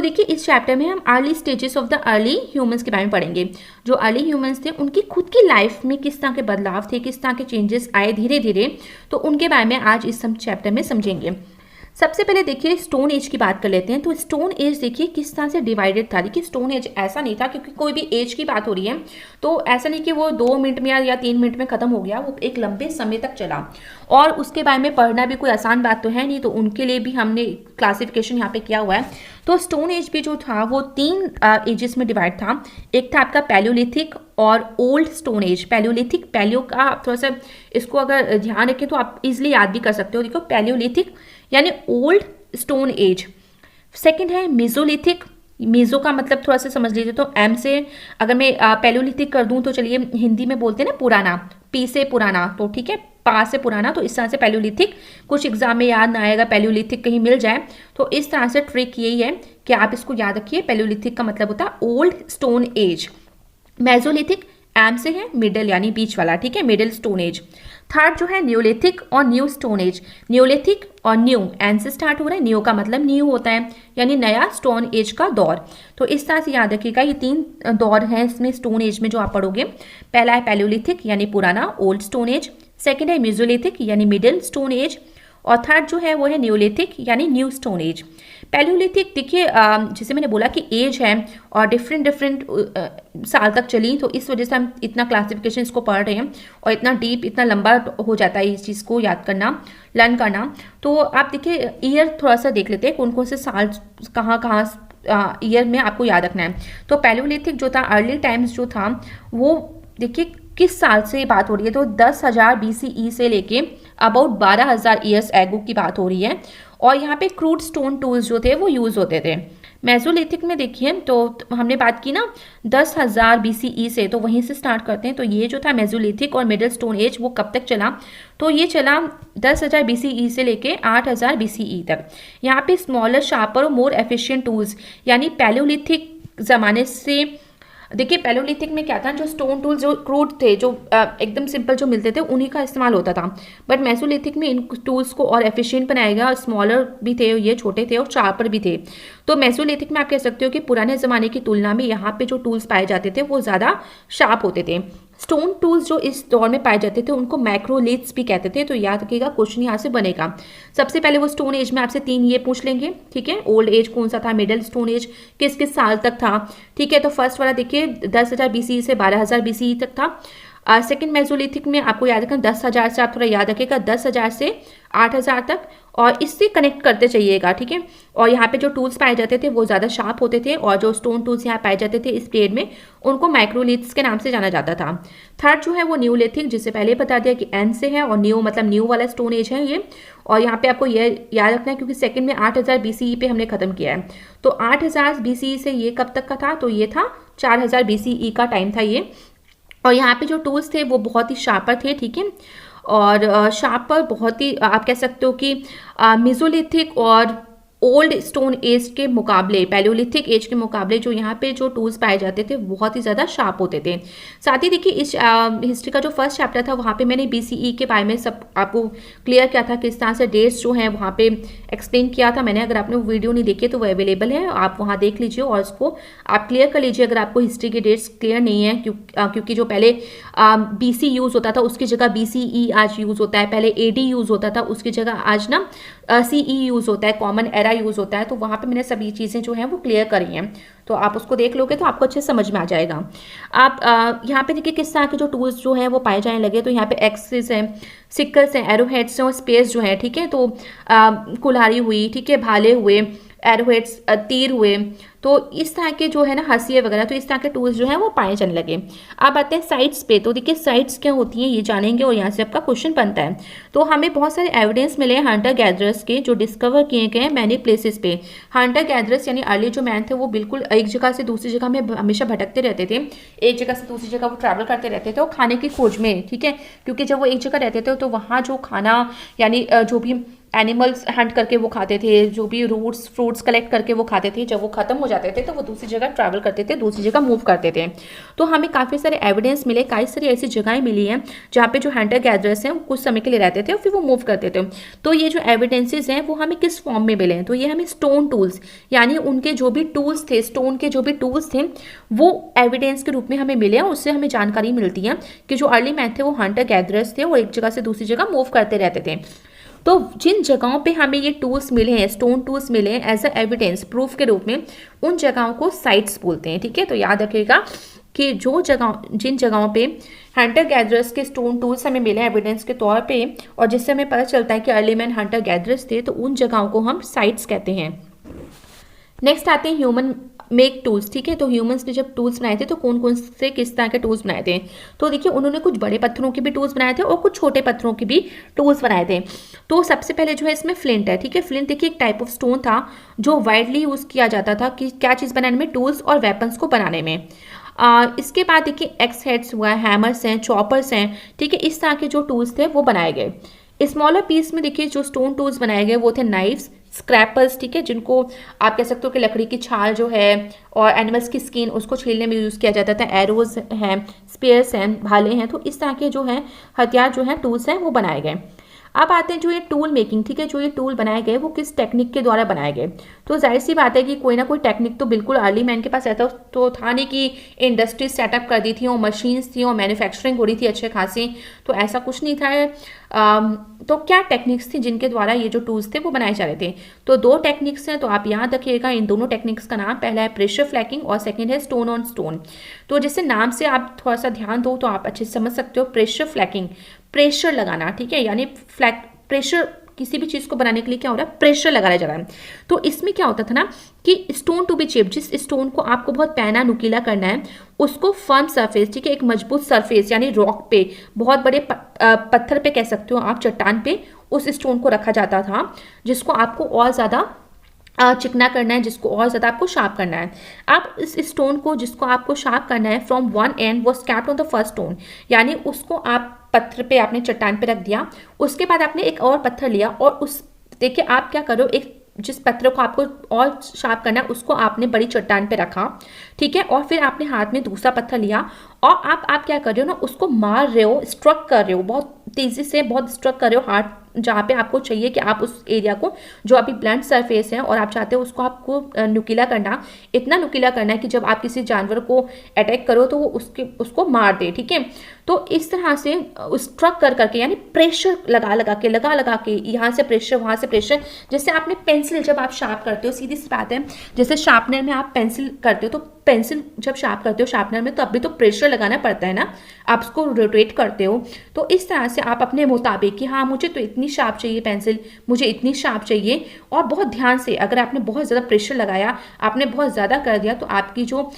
तो देखिए इस चैप्टर में हम early stages of the early humans के बारे में पढ़ेंगे। जो अर्ली ह्यूमंस थे उनकी खुद की लाइफ में किस तरह के बदलाव थे, किस तरह के चेंजेस आए धीरे धीरे, तो उनके बारे में आज इस चैप्टर में समझेंगे। सबसे पहले देखिए स्टोन एज की बात कर लेते हैं। तो स्टोन एज देखिए किस तरह से डिवाइडेड था। देखिए स्टोन एज ऐसा नहीं था, क्योंकि कोई भी एज की बात हो रही है तो ऐसा नहीं कि वो 2 मिनट में या 3 मिनट में खत्म हो गया, वो एक लंबे समय तक चला और उसके बारे में पढ़ना भी कोई आसान बात तो है नहीं, तो उनके लिए भी हमने क्लासिफिकेशन यहाँ पे किया हुआ है। तो स्टोन एज भी जो था वो 3 एजेस में डिवाइड था। एक था आपका पैलियोलिथिक और old stone age. Paleolithic, paleo का आप थोड़ा सा इसको अगर ध्यान रखें तो आप इजिली याद भी कर सकते हो। देखो पैलियोलिथिक यानी ओल्ड स्टोन एज। सेकंड है मेसोलिथिक। मेसो का मतलब थोड़ा सा समझ लीजिए, तो एम से अगर मैं पैलियोलिथिक कर दूं तो चलिए हिंदी में बोलते हैं ना पुराना, पी से पुराना, तो ठीक है पा से पुराना, तो इस तरह से पैलियोलिथिक। कुछ एग्जाम में याद ना आएगा पैलियोलिथिक कहीं मिल जाए, तो इस तरह से ट्रिक यही है कि आप इसको याद रखिए। पैलियोलिथिक का मतलब होता है old stone age. Mesolithic M से है मिडल यानी बीच वाला, ठीक है, मिडिल स्टोन एज। थर्ड जो है न्यूलिथिक और न्यू स्टोन एज। न्यूलिथिक और न्यू एन से स्टार्ट हो रहा है, न्यू का मतलब न्यू होता है यानी नया स्टोन एज का दौर। तो इस तरह से याद रखिएगा ये 3 दौर हैं इसमें स्टोन एज में जो आप पढ़ोगे। पहला है पैलियोलिथिक यानी पुराना ओल्ड स्टोन एज, सेकेंड है मेसोलिथिक यानी मिडिल स्टोन एज, और थर्ड जो है वो है न्यूलिथिक यानी न्यू स्टोन एज। पैलियोलिथिक देखिए जैसे मैंने बोला कि एज है और डिफरेंट साल तक चली, तो इस वजह से हम इतना क्लासिफिकेशन इसको पढ़ रहे हैं और इतना डीप इतना लंबा हो जाता है इस चीज़ को याद करना, लर्न करना। तो आप देखिए ईयर थोड़ा सा देख लेते हैं कौन कौन से साल कहाँ ईयर में आपको याद रखना है। तो पैलियोलिथिक जो था अर्ली टाइम्स जो था वो देखिए किस साल से बात हो रही है, तो 10,000 BCE से लेके अबाउट 12,000 ईयर्स एगो की बात हो रही है। और यहाँ पे क्रूड स्टोन टूल्स जो थे वो यूज़ होते थे। मेसोलिथिक में देखिए तो हमने बात की ना 10,000 BCE से, तो वहीं से स्टार्ट करते हैं। तो ये जो था मेसोलिथिक और मिडिल स्टोन एज वो कब तक चला, तो ये चला 10,000 BCE से लेके 8,000 BCE तक। यहाँ पे स्मॉलर शार्पर और मोर एफिशिएंट टूल्स यानी पैलियोलिथिक ज़माने से। देखिए पैलियोलिथिक में क्या था, जो स्टोन टूल्स जो क्रूड थे जो एकदम सिंपल जो मिलते थे उन्हीं का इस्तेमाल होता था। बट मेसोलिथिक में इन टूल्स को और एफिशिएंट बनाया गया, स्मॉलर भी थे, ये छोटे थे और शार्पर भी थे। तो मेसोलिथिक में आप कह सकते हो कि पुराने ज़माने की तुलना में यहाँ पे जो टूल्स पाए जाते थे वो ज़्यादा शार्प होते थे। स्टोन टूल्स जो इस दौर में पाए जाते थे उनको मैक्रोलिथ्स भी कहते थे। तो याद रखिएगा क्वेश्चन यहाँ से बनेगा। सबसे पहले वो स्टोन एज में आपसे 3 ये पूछ लेंगे, ठीक है। ओल्ड एज कौन सा था, मिडिल स्टोन एज किस किस साल तक था, ठीक है। तो फर्स्ट वाला देखिए 10,000 BCE से 12,000 BCE तक था। सेकंड मेसोलिथिक में आपको याद रखना 10,000 से, आप थोड़ा याद रखिएगा 10,000 से 8,000 तक, और इससे कनेक्ट करते चाहिएगा, ठीक है। और यहाँ पे जो टूल्स पाए जाते थे वो ज़्यादा शार्प होते थे, और जो स्टोन टूल्स यहाँ पाए जाते थे इस पीरियड में उनको माइक्रोलिथ्स के नाम से जाना जाता था। थर्ड जो है वो न्यूलिथिक, जिससे पहले बता दिया कि एन से है, और न्यू मतलब न्यू वाला स्टोन एज है ये। और यहाँ पे आपको ये याद रखना है क्योंकि सेकंड में 8,000 BCE पे हमने खत्म किया है। तो 8,000 BCE से ये कब तक का था, तो ये था 4,000 BCE का टाइम था ये। और यहाँ पे जो टूल्स थे वो बहुत ही शार्पर थे, ठीक है। और शार्पर बहुत ही आप कह सकते हो कि मेसोलिथिक और ओल्ड स्टोन एज के मुकाबले, पैलियोलिथिक एज के मुकाबले जो यहाँ पे जो टूल्स पाए जाते थे बहुत ही ज़्यादा शार्प होते थे। साथ ही देखिए इस हिस्ट्री का जो फर्स्ट चैप्टर था वहाँ पे मैंने BCE के बारे में सब आपको क्लियर किया था, किस तरह से डेट्स जो हैं वहाँ पे एक्सप्लेन किया था मैंने। अगर आपने वो वीडियो नहीं देखी तो वो अवेलेबल है, आप वहाँ देख लीजिए और उसको आप क्लियर कर लीजिए अगर आपको हिस्ट्री के डेट्स क्लियर नहीं है। क्योंकि जो पहले BC यूज़ होता था उसकी जगह BCE आज यूज़ होता है, पहले AD यूज़ होता था उसकी जगह आज ना CE यूज़ होता है, कॉमन एरा यूज़ होता है। तो वहाँ पे मैंने सभी चीज़ें जो हैं वो क्लियर करी हैं, तो आप उसको देख लोगे तो आपको अच्छे समझ में आ जाएगा। आप यहाँ पे देखिए किस तरह के जो टूल्स जो हैं वो पाए जाने लगे। तो यहाँ पे एक्सिस हैं, सिकल्स हैं, एरोहेड्स हैं और स्पेस जो है, ठीक है। तो कुल्हाड़ी हुई, ठीक है, भाले हुए, एरोहेड्स तीर हुए, तो इस तरह के जो है ना हंसिए वगैरह, तो इस तरह के टूल्स जो हैं वो पाए जाने लगे। अब आते हैं साइट्स पे। तो देखिए साइट्स क्या होती हैं ये जानेंगे और यहाँ से आपका क्वेश्चन बनता है। तो हमें बहुत सारे एविडेंस मिले हैं हंटर गैदरर्स के जो डिस्कवर किए गए हैं मैनी प्लेसेस पे। हंटर गैदरर्स यानी अर्ली जो मैन थे वो बिल्कुल एक जगह से दूसरी जगह में हमेशा भटकते रहते थे, एक जगह से दूसरी जगह वो ट्रैवल करते रहते थे और खाने की खोज में, ठीक है। क्योंकि जब वो एक जगह रहते थे तो वहाँ जो खाना यानी जो भी एनिमल्स हंट करके वो खाते थे, जो भी रूट्स फ्रूट्स कलेक्ट करके वो खाते थे, जब वो खत्म हो जाते थे तो वो दूसरी जगह ट्रैवल करते थे, दूसरी जगह मूव करते थे। तो हमें काफ़ी सारे एविडेंस मिले, कई सारी ऐसी जगहें मिली हैं जहाँ पे जो हंटर गैदरर्स हैं वो कुछ समय के लिए रहते थे और फिर वो मूव करते थे। तो ये जो एविडेंसेस हैं वो हमें किस फॉर्म में मिले हैं, तो ये हमें स्टोन टूल्स, यानी उनके जो भी टूल्स थे, स्टोन के जो भी टूल्स थे वो एविडेंस के रूप में हमें मिले, और उससे हमें जानकारी मिलती है कि जो अर्ली मैन थे वो हंटर गैदरर्स थे और एक जगह से दूसरी जगह मूव करते रहते थे। तो जिन जगहों पे हमें ये टूल्स मिले हैं, स्टोन टूल्स मिले हैं एज अ एविडेंस प्रूफ के रूप में, उन जगहों को साइट्स बोलते हैं। ठीक है, तो याद रखिएगा कि जिन जगहों पे हंटर गैदरर्स के स्टोन टूल्स हमें मिले एविडेंस के तौर पे, और जिससे हमें पता चलता है कि अर्ली मैन हंटर गैदरर्स थे, तो उन जगहों को हम साइट्स कहते हैं। नेक्स्ट आते हैं ह्यूमन मेक टूल्स। ठीक है, तो ह्यूमंस ने जब टूल्स बनाए थे तो कौन कौन से किस तरह के टूल्स बनाए थे, तो देखिए उन्होंने कुछ बड़े पत्थरों के भी टूल्स बनाए थे और कुछ छोटे पत्थरों के भी टूल्स बनाए थे। तो सबसे पहले जो है इसमें फ्लिंट है। ठीक है, फ्लिंट देखिए एक टाइप ऑफ स्टोन था जो वाइडली यूज किया जाता था कि क्या चीज़ बनाने में, टूल्स और वेपन्स को बनाने में। इसके बाद देखिए एक्स हेड्स हुआ, हैमर्स हैं, चॉपर्स हैं। ठीक है, इस तरह के जो टूल्स थे वो बनाए गए। स्मॉलर पीस में देखिए जो स्टोन टूल्स बनाए गए वो थे नाइफ्स, स्क्रैपर्स, ठीक है, जिनको आप कह सकते हो कि लकड़ी की छाल जो है और एनिमल्स की स्किन उसको छीलने में यूज़ किया जाता था, एरोज हैं, स्पेयर्स हैं, भाले हैं। तो इस तरह के जो है हथियार जो हैं, टूल्स हैं, वो बनाए गए। अब आते हैं जो ये टूल मेकिंग। ठीक है, जो ये टूल बनाए गए वो किस टेक्निक के द्वारा बनाए गए, तो जाहिर सी बात है कि कोई ना कोई टेक्निक तो बिल्कुल अर्ली मैन के पास ऐसा तो था नहीं कि इंडस्ट्रीज सेटअप कर दी थी और मशीन्स थी और मैन्युफैक्चरिंग हो रही थी अच्छे खासी, तो ऐसा कुछ नहीं था। तो क्या टेक्निक्स थी जिनके द्वारा ये जो टूल्स थे वो बनाए जा रहे थे, तो दो टेक्निक्स हैं, तो आप याद रखिएगा इन दोनों टेक्निक्स का नाम, पहला है प्रेशर फ्लैकिंग और सेकंड है स्टोन ऑन स्टोन। तो जैसे नाम से आप थोड़ा सा ध्यान दो तो आप अच्छे से समझ सकते हो। प्रेशर फ्लैकिंग, प्रेशर लगाना, ठीक है, यानी फ्लैक प्रेशर, किसी भी चीज़ को बनाने के लिए क्या हो रहा है, प्रेशर लगाया जा रहा है। तो इसमें क्या होता था ना कि स्टोन टू बी चिप, जिस स्टोन को आपको बहुत पैना नुकीला करना है उसको फर्म सरफेस, ठीक है, एक मजबूत सरफेस यानी रॉक पे, बहुत बड़े पत्थर पे कह सकते हो आप, चट्टान पे उस स्टोन को रखा जाता था, जिसको आपको और ज़्यादा चिकना करना है, जिसको और ज़्यादा आपको शार्प करना है। आप इस स्टोन को जिसको आपको शार्प करना है फ्रॉम वन एंड वो capped on the first stone, यानी उसको आप पत्थर पे, आपने चट्टान पे रख दिया, उसके बाद आपने एक और पत्थर लिया और उस, देखिए आप क्या करो, एक जिस पत्थर को आपको और शार्प करना है उसको आपने बड़ी चट्टान पे रखा, ठीक है, और फिर आपने हाथ में दूसरा पत्थर लिया और आप क्या कर रहे हो ना, उसको मार रहे हो, स्ट्रक कर रहे हो, बहुत तेजी से बहुत स्ट्रक कर रहे हो हाथ जहाँ पे आपको चाहिए कि आप उस एरिया को, जो अभी ब्लंट सरफेस है और आप चाहते हो उसको आपको नुकीला करना, इतना नुकीला करना है कि जब आप किसी जानवर को अटैक करो तो वो उसको मार दे, ठीक है। तो इस तरह से स्ट्रक कर करके, यानी प्रेशर लगा लगा के यहाँ से प्रेशर वहाँ से प्रेशर, जैसे आपने पेंसिल जब आप शार्प करते हो, सीधी सी बात है, जैसे शार्पनर में आप पेंसिल करते हो तो पेंसिल जब शार्प करते हो शार्पनर में तो अभी तो प्रेशर लगाना पड़ता है ना, आप उसको रोटेट करते हो। तो इस तरह से आप अपने मुताबिक कि हाँ मुझे तो इतनी शार्प चाहिए पेंसिल, मुझे इतनी शार्प चाहिए, और बहुत ध्यान से, अगर आपने बहुत ज़्यादा प्रेशर लगाया, आपने बहुत ज़्यादा कर दिया तो आपकी जो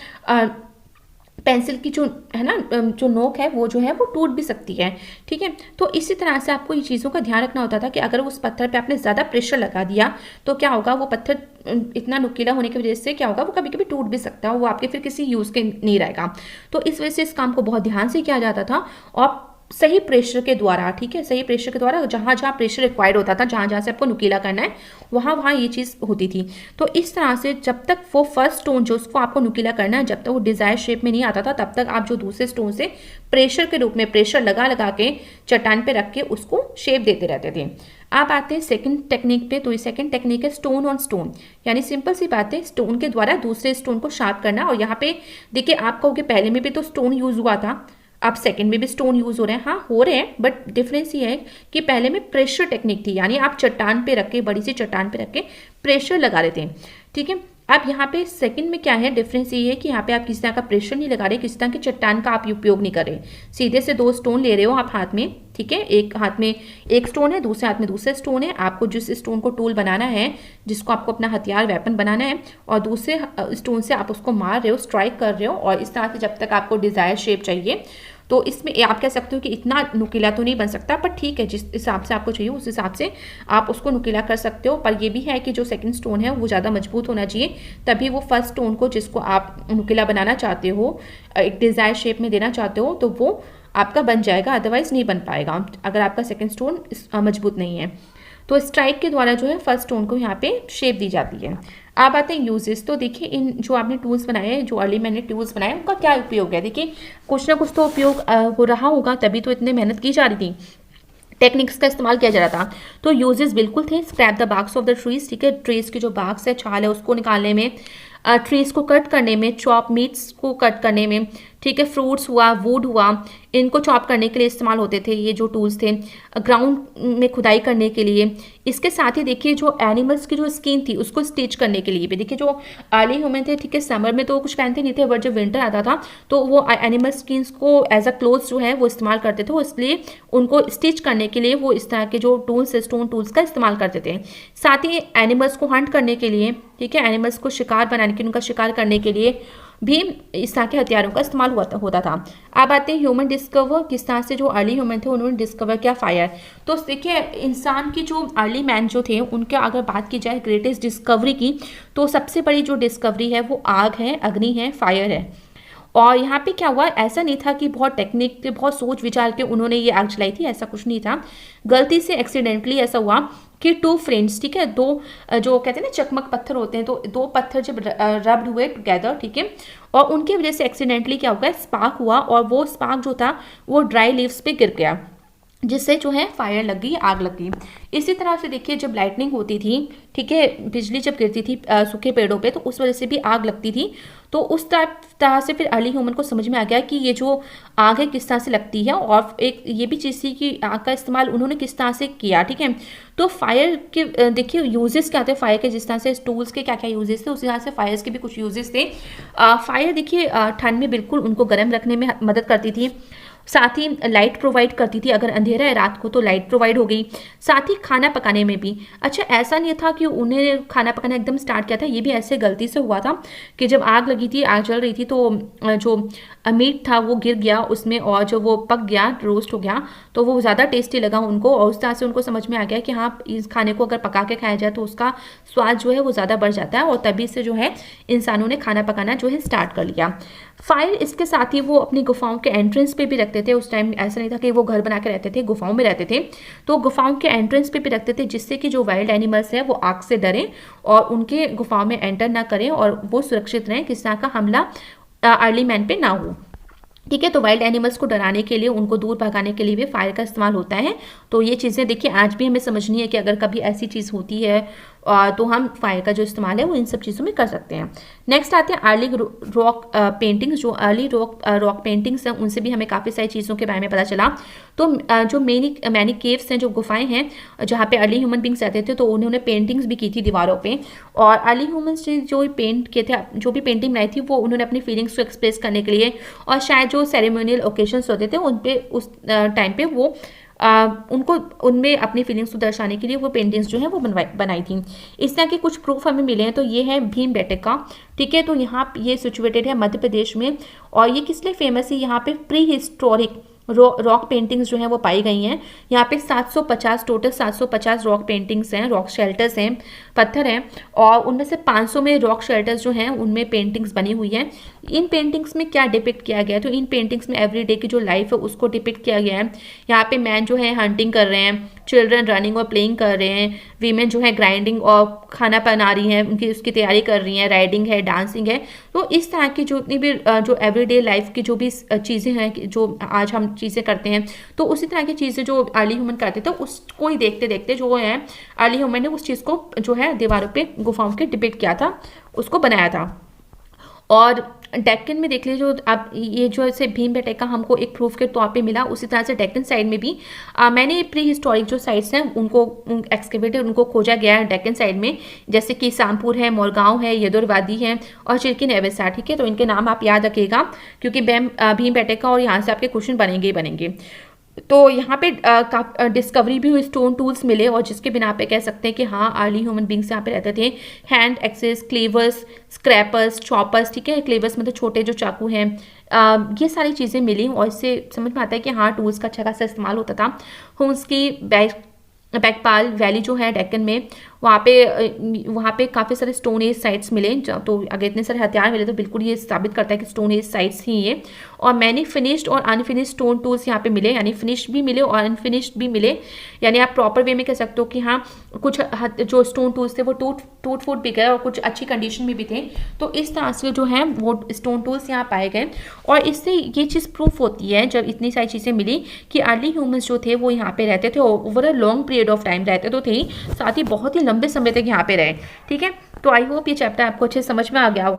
पेंसिल की जो है ना, जो नोक है वो जो है वो टूट भी सकती है, ठीक है। तो इसी तरह से आपको ये चीज़ों का ध्यान रखना होता था कि अगर उस पत्थर पे आपने ज़्यादा प्रेशर लगा दिया तो क्या होगा, वो पत्थर इतना नुकीला होने की वजह से क्या होगा, वो कभी कभी टूट भी सकता है, वो आपके फिर किसी यूज़ के नहीं रहेगा। तो इस वजह से इस काम को बहुत ध्यान से किया जाता था और सही प्रेशर के द्वारा, ठीक है, सही प्रेशर के द्वारा, जहाँ जहाँ प्रेशर रिक्वायर्ड होता था, जहाँ जहाँ से आपको नुकीला करना है वहाँ वहाँ ये चीज़ होती थी। तो इस तरह से जब तक वो फर्स्ट स्टोन जो उसको आपको नुकीला करना है, जब तक वो डिज़ायर शेप में नहीं आता था, तब तक आप जो दूसरे स्टोन से प्रेशर के रूप में प्रेशर लगा के चट्टान पे रख के उसको शेप देते रहते थे। आप आते हैं सेकंड टेक्निक पे, तो ये सेकंड टेक्निक है स्टोन ऑन स्टोन, यानी सिंपल सी बात है, स्टोन के द्वारा दूसरे स्टोन को शार्प करना। और यहाँ पे देखिए आप कहोगे पहले में भी तो स्टोन यूज हुआ था, अब सेकंड में भी स्टोन यूज हो रहे हैं, हाँ हो रहे हैं, बट डिफरेंस ये है कि पहले में प्रेशर टेक्निक थी, यानी आप चट्टान पे रख के, बड़ी सी चट्टान पे रख के प्रेशर लगा रहे थे, ठीक है। अब यहाँ पे सेकंड में क्या है, डिफरेंस ये है कि यहाँ पे आप किसी तरह का प्रेशर नहीं लगा रहे, किसी तरह की चट्टान का आप उपयोग नहीं कर रहे, सीधे से दो स्टोन ले रहे हो आप हाथ में, ठीक है, एक हाथ में एक स्टोन है, दूसरे हाथ में दूसरा स्टोन है, आपको जिस स्टोन को टूल बनाना है, जिसको आपको अपना हथियार वेपन बनाना है, और दूसरे स्टोन से आप उसको मार रहे हो, स्ट्राइक कर रहे हो, और इस तरह से जब तक आपको डिजायर शेप चाहिए। तो इसमें आप कह सकते हो कि इतना नुकीला तो नहीं बन सकता, पर ठीक है, जिस हिसाब से आपको चाहिए उस हिसाब से आप उसको नुकीला कर सकते हो। पर ये भी है कि जो सेकंड स्टोन है वो ज़्यादा मजबूत होना चाहिए, तभी वो फर्स्ट स्टोन को जिसको आप नुकीला बनाना चाहते हो, एक डिज़ायर शेप में देना चाहते हो, तो वो आपका बन जाएगा, अदरवाइज नहीं बन पाएगा अगर आपका सेकंड स्टोन मजबूत नहीं है। तो स्ट्राइक के द्वारा जो है फर्स्ट स्टोन को यहाँ पे शेप दी जाती है। अब आते हैं यूजेस। तो देखिए इन जो आपने टूल्स बनाए हैं, जो अर्ली मैन ने टूल्स बनाए, उनका क्या उपयोग है। देखिए कुछ ना कुछ तो उपयोग हो रहा होगा, तभी तो इतने मेहनत की जा रही थी, टेक्निक्स का इस्तेमाल किया जा रहा था। तो यूजेस बिल्कुल थे, scrap the barks of the trees, ठीक है, ट्रीज की जो बार्क्स है, छाल है, उसको निकालने में, ट्रीज को कट करने में, चॉप मीट्स को कट करने में, ठीक है, फ्रूट्स हुआ, वुड हुआ, इनको चॉप करने के लिए इस्तेमाल होते थे ये जो टूल्स थे, ग्राउंड में खुदाई करने के लिए। इसके साथ ही देखिए जो एनिमल्स की जो स्किन थी उसको स्टिच करने के लिए भी, देखिए जो अर्ली ह्यूमन थे, ठीक है, समर में तो कुछ पहनते नहीं थे, बट जब विंटर आता था तो वो एनिमल स्किन्स को एज अ क्लोथ जो है वो इस्तेमाल करते थे, इसलिए उनको स्टिच करने के लिए वो इस तरह के जो टूल्स, स्टोन टूल्स का इस्तेमाल करते थे। साथ ही एनिमल्स को हंट करने के लिए, ठीक है, एनिमल्स को शिकार बनाने के, उनका शिकार करने के लिए भी इस तरह के हथियारों का इस्तेमाल होता था। अब आते हैं ह्यूमन डिस्कवर, किस तरह से जो अर्ली ह्यूमन थे उन्होंने डिस्कवर किया फायर। तो देखिए इंसान की जो अर्ली मैन जो थे उनके अगर बात की जाए ग्रेटेस्ट डिस्कवरी की, तो सबसे बड़ी जो डिस्कवरी है वो आग है, अग्नि है, फायर है। और यहाँ पे क्या हुआ, ऐसा नहीं था कि बहुत टेक्निक, बहुत सोच विचार के उन्होंने ये आग जलाई थी, ऐसा कुछ नहीं था। गलती से एक्सीडेंटली ऐसा हुआ कि टू फ्रेंड्स, ठीक है, दो जो कहते हैं ना चकमक पत्थर होते हैं, तो दो पत्थर जब रब्ड हुए टुगेदर, ठीक है, और उनकी वजह से एक्सीडेंटली क्या हुआ, स्पार्क हुआ, और वो स्पार्क जो था वो ड्राई लीव्स पे गिर गया, जिससे जो है फायर लग गई, आग लग गई। इसी तरह से देखिए जब लाइटनिंग होती थी, ठीक है, बिजली जब गिरती थी सूखे पेड़ों पे, तो उस वजह से भी आग लगती थी। तो उस तरह से फिर अर्ली ह्यूमन को समझ में आ गया कि ये जो आग है किस तरह से लगती है, और एक ये भी चीज़ थी कि आग का इस्तेमाल उन्होंने किस तरह से किया, ठीक है। तो फायर के देखिए यूजेस क्या थे फायर के, जिस तरह से टूल्स के क्या क्या यूजेस थे, उसी तरह से फायर्स के भी कुछ यूजेस थे। फायर देखिए ठंड में बिल्कुल उनको गर्म रखने में मदद करती थी, साथ ही लाइट प्रोवाइड करती थी, अगर अंधेरा है रात को तो लाइट प्रोवाइड हो गई, साथ ही खाना पकाने में भी। अच्छा ऐसा नहीं था कि उन्हें खाना पकाना एकदम स्टार्ट किया था, ये भी ऐसे गलती से हुआ था कि जब आग लगी थी, आग जल रही थी, तो जो मीट था वो गिर गया उसमें, और जो वो पक गया, रोस्ट हो गया, तो वो ज़्यादा टेस्टी लगा उनको, और उस तरह से उनको समझ में आ गया कि हाँ इस खाने को अगर पका के खाया जाए तो उसका स्वाद जो है वो ज़्यादा बढ़ जाता है, और तभी से जो है इंसानों ने खाना पकाना जो है स्टार्ट कर लिया। फायर इसके साथ ही वो अपनी गुफाओं के एंट्रेंस पे भी रखते थे। उस टाइम ऐसा नहीं था कि वो घर बना के रहते थे, गुफाओं में रहते थे, तो गुफाओं के एंट्रेंस पे भी रखते थे, जिससे कि जो वाइल्ड एनिमल्स हैं वो आग से डरें और उनके गुफाओं में एंटर ना करें, और वो सुरक्षित रहें, किसी तरह का हमला अर्ली मैन पे ना हो, ठीक है। तो वाइल्ड एनिमल्स को डराने के लिए, उनको दूर भगाने के लिए भी फायर का इस्तेमाल होता है। तो ये चीज़ें देखिए आज भी हमें समझनी है कि अगर कभी ऐसी चीज़ होती है तो हम फायर का जो इस्तेमाल है वो इन सब चीज़ों में कर सकते हैं। नेक्स्ट आते हैं अर्ली रॉक पेंटिंग्स। जो अर्ली रॉक पेंटिंग्स हैं उनसे भी हमें काफ़ी सारी चीज़ों के बारे में पता चला। तो जो मैनी केव्स हैं, जो गुफाएं हैं जहाँ पे अर्ली ह्यूमन बींग्स रहते थे, तो उन्होंने पेंटिंग्स भी की थी दीवारों पे, और अर्ली ह्यूमन्स ने जो पेंट किए थे, जो भी पेंटिंग बनाई थी, वो उन्होंने अपनी फीलिंग्स को एक्सप्रेस करने के लिए, और शायद जो सेरेमोनियल ओकेजन्स होते थे उन पे उस टाइम पे वो उनको उनमें अपनी फीलिंग्स को दर्शाने के लिए वो पेंटिंग्स जो है वो बनाई थी। इस तरह के कुछ प्रूफ हमें मिले हैं। तो ये है भीमबेटका, ठीक है, तो यहाँ ये सिचुएटेड है मध्य प्रदेश में, और ये किस लिए फेमस है, यहाँ पे प्री हिस्टोरिक रॉक पेंटिंग्स जो हैं वो पाई गई हैं। यहाँ पे 750 टोटल 750 रॉक पेंटिंग्स हैं, रॉक शेल्टर्स हैं, पत्थर हैं, और उनमें से 500 में रॉक शेल्टर्स जो हैं उनमें पेंटिंग्स बनी हुई हैं। इन पेंटिंग्स में क्या डिपिक्ट किया गया है, तो इन पेंटिंग्स में एवरीडे की जो लाइफ है उसको डिपिक्ट किया गया है। यहाँ पे मैन जो है हंटिंग कर रहे हैं, चिल्ड्रन रनिंग और प्लेइंग कर रहे हैं, वीमेन जो है ग्राइंडिंग और खाना बना रही हैं, उनकी उसकी तैयारी कर रही हैं, राइडिंग है, डांसिंग है। तो इस तरह की जो इतनी भी जो एवरीडे लाइफ की जो भी चीज़ें हैं, जो आज हम चीज़ें करते हैं, तो उसी तरह की चीज़ें जो अर्ली ह्यूमन करते थे उसको ही देखते देखते जो है अर्ली ह्यूमन ने उस चीज़ को जो है दीवारों पे गुफाओं के डिपिक्ट किया था, उसको बनाया था। और डेक्कन में देख लीजिए, जो अब ये जो ऐसे भीमबेटका हमको एक प्रूफ के तौर पे मिला, उसी तरह से डेक्कन साइड में भी मैंने प्री हिस्टोरिक जो साइट्स हैं उनको एक्सकेवेटेड, उनको खोजा गया है डेक्कन साइड में, जैसे कि सांपुर है, मोरगांव है, येदुर वादी है, और चिरकिन एवेसा, ठीक है। तो इनके नाम आप याद रखिएगा, क्योंकि भीमबेटका और यहाँ से आपके क्वेश्चन बनेंगे ही बनेंगे। तो यहाँ पे डिस्कवरी भी हुई, स्टोन टूल्स मिले, और जिसके बिना पे कह सकते हैं कि हाँ अर्ली ह्यूमन बींग्स यहाँ पे रहते थे। Hand access, cleavers, scrapers, choppers, ठीक है, क्लेवर्स मतलब छोटे जो चाकू हैं, ये सारी चीज़ें मिली, और इससे समझ में आता है कि हाँ टूल्स का अच्छा खासा इस्तेमाल होता था। हुम्स की बैकपाल वैली जो है डेक्कन में, वहाँ पे काफ़ी सारे स्टोन एज साइट्स मिले। तो अगर इतने सारे हथियार मिले तो बिल्कुल ये साबित करता है कि स्टोन एज साइट्स ही ये। और मैनी फिनिश्ड और अनफिनिश्ड स्टोन टूल्स यहाँ पे मिले, यानी फिनिश्ड भी मिले और अनफिनिश्ड भी मिले। यानी आप प्रॉपर वे में कह सकते हो कि हाँ, कुछ जो स्टोन टूल्स थे वो टूट फूट भी गए और कुछ अच्छी कंडीशन में भी थे। तो इस तरह से जो है वो स्टोन टूल्स यहाँ पाए गए। और इससे ये चीज़ प्रूफ होती है, जब इतनी सारी चीज़ें मिली, कि अर्ली ह्यूमंस जो थे वो यहाँ पे रहते थे, over a long period of time रहते तो थे ही, साथ ही बहुत ही लंबे समय तक यहाँ पे रहे। ठीक है, तो आई होप ये चैप्टर आपको अच्छे समझ में आ गया होगा।